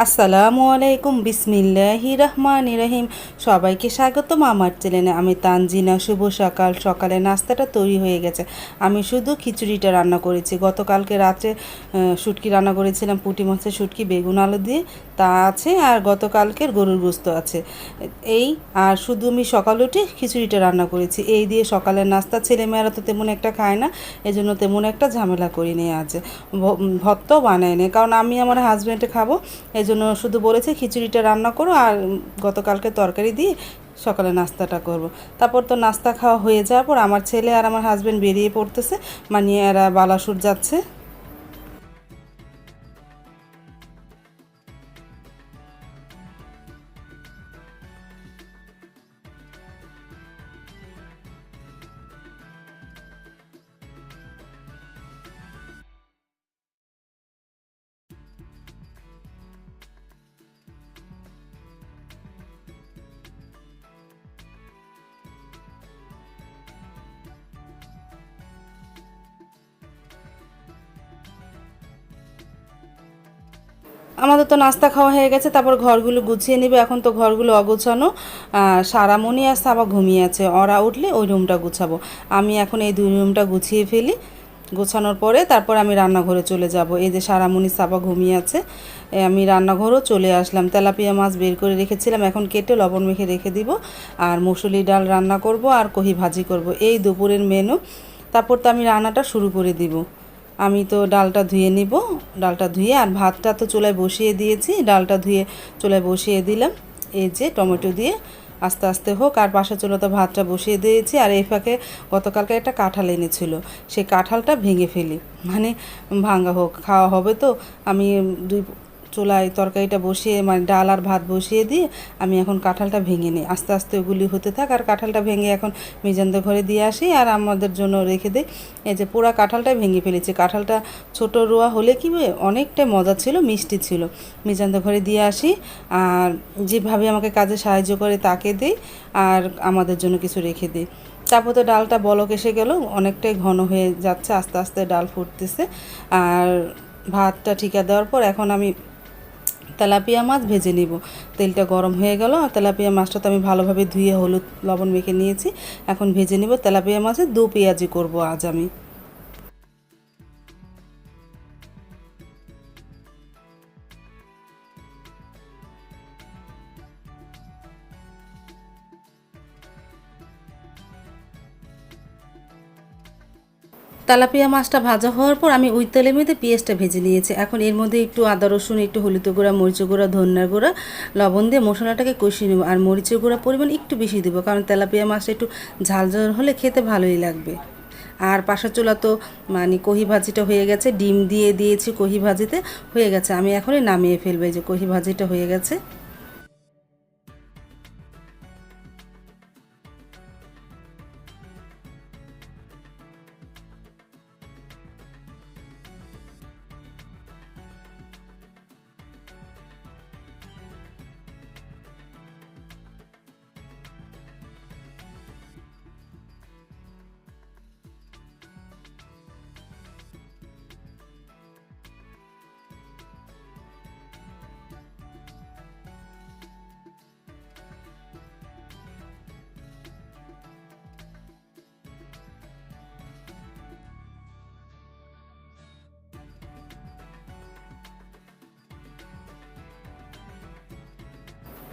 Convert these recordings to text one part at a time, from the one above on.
আসসালামু আলাইকুম বিসমিল্লাহির রহমানির রহিম। সবাইকে স্বাগতম আমার চ্যানেলে। আমি তানজিনা। শুভ সকাল। সকালে নাস্তাটা তৈরি হয়ে গেছে। আমি শুধু খিচুড়িটা রান্না করেছি। গতকালকে রাত্রে শুটকি রান্না করেছিলাম, পুঁটি মাছের শুটকি বেগুন আলু দিয়ে, তা আছে। আর গতকালকের গরুর গোস্ত আছে। এই আর শুধু আমি সকালে উঠে খিচুড়িটা রান্না করেছি। এই দিয়ে সকালের নাস্তা, ছেলেমেয়েরা তো তেমন একটা খায় না, এজন্য তেমন একটা ঝামেলা করি নিয়ে আছে। ভর্তাও বানায় নেই, কারণ আমি আমার হাজব্যান্ডে খাবো। এই জন্য শুধু বলেছে খিচুড়িটা রান্না করো আর গতকালকে তরকারি দিয়ে সকালে নাস্তাটা করব। তারপর তো নাস্তা খাওয়া হয়ে যাওয়ার পর আমার ছেলে আর আমার হাজব্যান্ড বেরিয়ে পড়তেছে, মানে এরা বালাসুর যাচ্ছে। আমাদের তো নাস্তা খাওয়া হয়ে গেছে, তারপর ঘরগুলো গুছিয়ে নিবে। এখন তো ঘরগুলো অগোছানো। সারামণি আর সাবা ঘুমিয়ে আছে, ওরা উঠলে ওই রুমটা গুছাবো। আমি এখন এই দুই রুমটা গুছিয়ে ফেলি। গোছানোর পরে তারপর আমি রান্নাঘরে চলে যাব। এই যে সারামণি সাবা ঘুমিয়ে আছে, আমি রান্নাঘরও চলে আসলাম। তেলাপিয়া মাছ বের করে রেখেছিলাম, এখন কেটে লবণ মেখে রেখে দিব। আর মুসুরি ডাল রান্না করব আর কহি ভাজি করব, এই দুপুরের মেনু। তারপর তো আমি রান্নাটা শুরু করে দিব। আমি তো ডালটা ধুয়ে নিব। ডালটা ধুয়ে আর ভাতটা তো চুলায় বসিয়ে দিয়েছি, ডালটা ধুয়ে চুলায় বসিয়ে দিলাম। এই যে টমেটো দিয়ে আস্তে আস্তে হোক। আর পাশে চুলাতে ভাতটা বসিয়ে দিয়েছি। আর এই ফাঁকে গতকালকে একটা কাঁঠাল এনেছিল, সেই কাঁঠালটা ভেঙে ফেলি, মানে ভাঙা হোক, খাওয়া হবে তো। আমি দুই চুলায় তরকারিটা বসিয়ে, মানে ডাল আর ভাত বসিয়ে দিয়ে আমি এখন কাঁঠালটা ভেঙে নিই। আস্তে আস্তে ওগুলি হতে থাক। আর কাঁঠালটা ভেঙে এখন মিজানদের ঘরে দিয়ে আসি আর আমাদের জন্য রেখে দিই। এই যে পুরা কাঁঠালটা ভেঙে ফেলেছি। কাঁঠালটা ছোট রোয়া হলে কি অনেকটাই মজা ছিল, মিষ্টি ছিল। মিজানদের ঘরে দিয়ে আসি আর যেভাবে আমাকে কাজে সাহায্য করে তাকে দিই আর আমাদের জন্য কিছু রেখে দিই। তারপর তো ডালটা বলক এসে গেল, অনেকটাই ঘন হয়ে যাচ্ছে, আস্তে আস্তে ডাল ফুটতেছে। আর ভাতটা ঠিকা দেওয়ার পর এখন আমি তেলাপিয়া মাছ ভেজে নিব। তেলটা গরম হয়ে গেল আর তেলাপিয়া মাছটা তো আমি ভালোভাবে ধুয়ে হলুদ লবণ মেখে নিয়েছি। এখন ভেজে নিব। তেলাপিয়া মাছের দু পেঁয়াজি করব আজ আমি। তেলাপিয়া মাছটা ভাজা হওয়ার পর আমি ওই তেলের মধ্যে পেঁয়াজটা ভেজে নিয়েছি। এখন এর মধ্যে একটু আদা রসুন, একটু হলুদ গুঁড়া, মরিচের গুঁড়া, ধনিয়ার গুঁড়া, লবণ দিয়ে মশলাটাকে কষিয়ে নেব। আর মরিচের গুঁড়া পরিমাণ একটু বেশি দেবো, কারণ তেলাপিয়া মাছটা একটু ঝাল ঝাল হলে খেতে ভালোই লাগবে। আর পাশের চুলা তো মানে কহি ভাজিটা হয়ে গেছে, ডিম দিয়ে দিয়েছি কহি ভাজিতে, হয়ে গেছে। আমি এখনই নামিয়ে ফেলবো। এই যে কহি ভাজিটা হয়ে গেছে।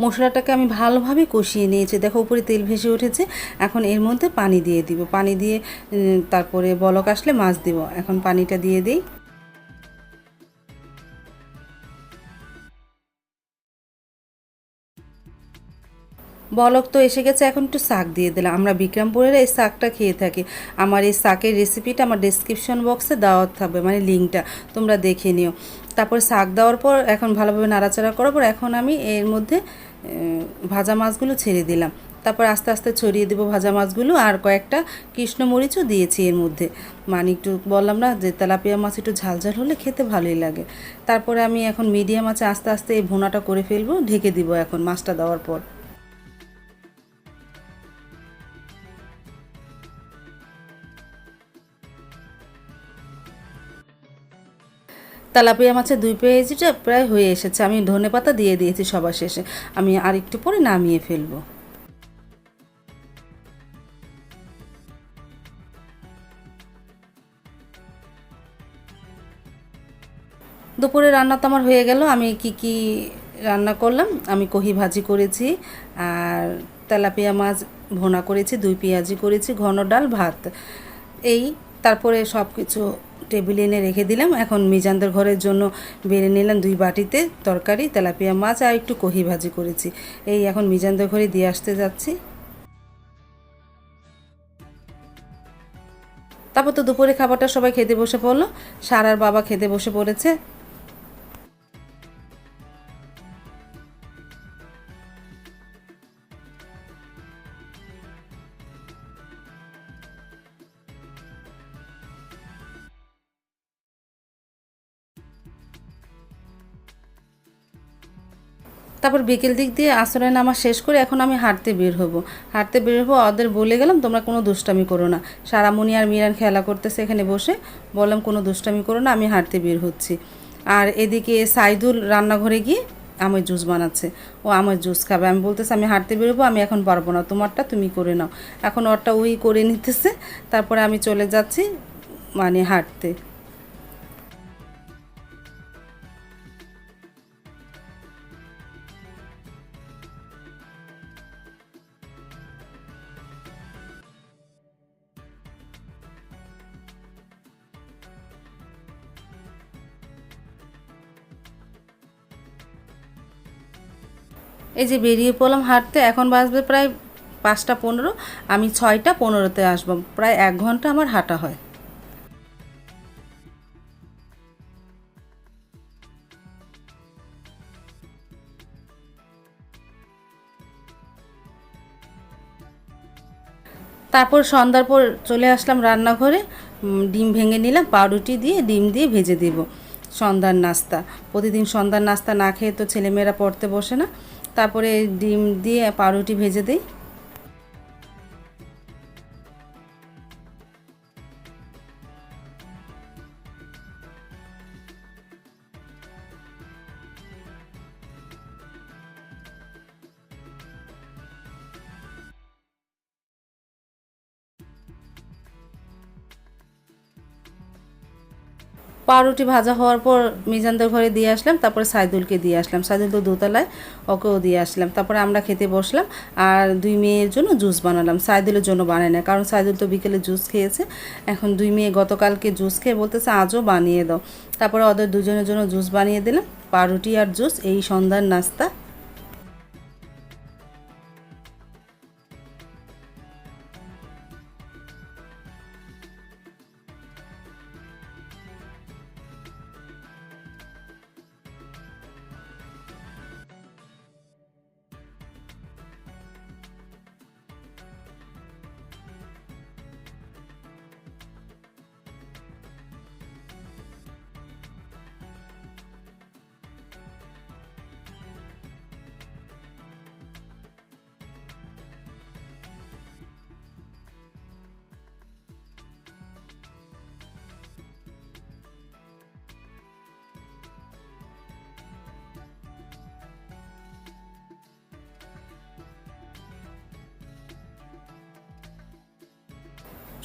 মশলাটাকে আমি ভালোভাবে কষিয়ে নিয়েছি। দেখো উপরে তেল ভেসে উঠেছে। এখন এর মধ্যে পানি দিয়ে দিব। পানি দিয়ে তারপরে বলক আসলে মাছ দিব। এখন পানিটা দিয়ে দিই। বলক তো এসে গেছে, এখন একটু শাক দিয়ে দিলাম। আমরা বিক্রমপুরের এই শাকটা খেয়ে থাকি। আমার এই শাকের রেসিপিটা আমার ডেসক্রিপশন বক্সে দেওয়া থাকবে, মানে লিঙ্কটা তোমরা দেখে নিও। তারপর শাক দেওয়ার পর এখন ভালোভাবে নাড়াচাড়া করার পর এখন আমি এর মধ্যে ভাজা মাছগুলো ছেড়ে দিলাম। তারপর আস্তে আস্তে ছড়িয়ে দেবো ভাজা মাছগুলো। আর কয়েকটা কৃষ্ণমরিচও দিয়েছি এর মধ্যে, মানে একটু বললাম না যে তেলাপিয়া মাছ একটু ঝাল ঝাল হলে খেতে ভালোই লাগে। তারপরে আমি এখন মিডিয়াম আছে আস্তে আস্তে এই ভুনাটা করে ফেলবো, ঢেকে দিব এখন মাছটা দেওয়ার পর। তেলাপিয়া মাছের 2 পেঁয়াজিটা প্রায় হয়ে এসেছে। আমি ধনেপাতা দিয়ে দিয়েছি সবার শেষে। আমি আর একটু পরে নামিয়ে ফেলবো। দুপুরে রান্না তো আমার হয়ে গেল। আমি কি রান্না করলাম, আমি কহি ভাজি করেছি, আর তেলাপিয়া মাছ ভোনা করেছি, 2 পেঁয়াজি করেছি, ঘন ডাল, ভাত, এই। তারপরে সব কিছু টেবিলে এনে রেখে দিলাম। এখন মিজানদের ঘরের জন্য বেড়ে নিলাম 2 বাটিতে তরকারি, তেলাপিয়া মাছ আর একটু কহি ভাজি করেছি। এই এখন মিজানদের ঘরে দিয়ে আসতে যাচ্ছি। তারপর তো দুপুরে খাবারটা সবাই খেতে বসে পড়লো। সারার বাবা খেতে বসে পড়েছে। তারপর বিকেল দিক দিয়ে আসরের নামাজ শেষ করে এখন আমি হাঁটতে বের হবো। ওদের বলে গেলাম তোমরা কোনো দুষ্টামি করো না। সারামণি আর মিরান খেলা করতেছে এখানে বসে, বললাম কোনো দুষ্টামি করো না, আমি হাঁটতে বের হচ্ছি। আর এদিকে সাইদুল রান্নাঘরে গিয়ে আমের জুস বানাচ্ছে। ও আমের জুস খাবে। আমি বলতেছি আমি হাঁটতে বেরোবো, আমি এখন পারবো না, তোমারটা তুমি করে নাও। এখন ওরটা ওই করে নিতেছে। তারপরে আমি চলে যাচ্ছি মানে হাঁটতে। এই যে বেরিয়ে পড়লাম হাঁটতে। এখন বাজবে প্রায় 5টা 15। আমি 6টা 15-তে আসবো। প্রায় 1 ঘন্টা আমার হাঁটা হয়। তারপর সন্ধ্যার পর চলে আসলাম রান্নাঘরে। ডিম ভেঙে নিলাম, পাউরুটি দিয়ে ডিম দিয়ে ভেজে দেব সন্ধ্যার নাস্তা। প্রতিদিন সন্ধ্যার নাস্তা না খেয়ে তো ছেলেমেয়েরা পড়তে বসে না। তারপরে ডিম দিয়ে পাউরুটি ভেজে দিই। পাউরুটি ভাজা হওয়ার পর মিজানদের ঘরে দিয়ে আসলাম। তারপরে সাইদুলকে দিয়ে আসলাম। সাইদুল তো দোতলায়, ওকেও দিয়ে আসলাম। তারপরে আমরা খেতে বসলাম। আর 2 মেয়ের জন্য জুস বানালাম। সাইদুলের জন্য বানাই না, কারণ সাইদুল তো বিকেলে জুস খেয়েছে। এখন 2 মেয়ে গতকালকে জুস খেয়ে বলতেছে আজও বানিয়ে দাও। তারপরে ওদের দুজনের জন্য জুস বানিয়ে দিলাম। পাউরুটি আর জুস, এই সন্ধ্যার নাস্তা।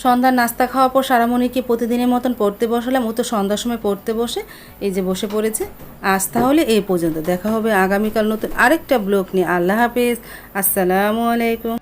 সন্ধ্যার নাস্তা খাওয়ার পর সারামণিকে প্রতিদিনের মতন পড়তে বসালাম। ও তো সন্ধ্যার সময় পড়তে বসে, এই যে বসে পড়েছে। আজ তাহলে এই পর্যন্ত, দেখা হবে আগামীকাল নতুন আরেকটা ব্লগ নিয়ে। আল্লাহ হাফেজ, আসসালামু আলাইকুম।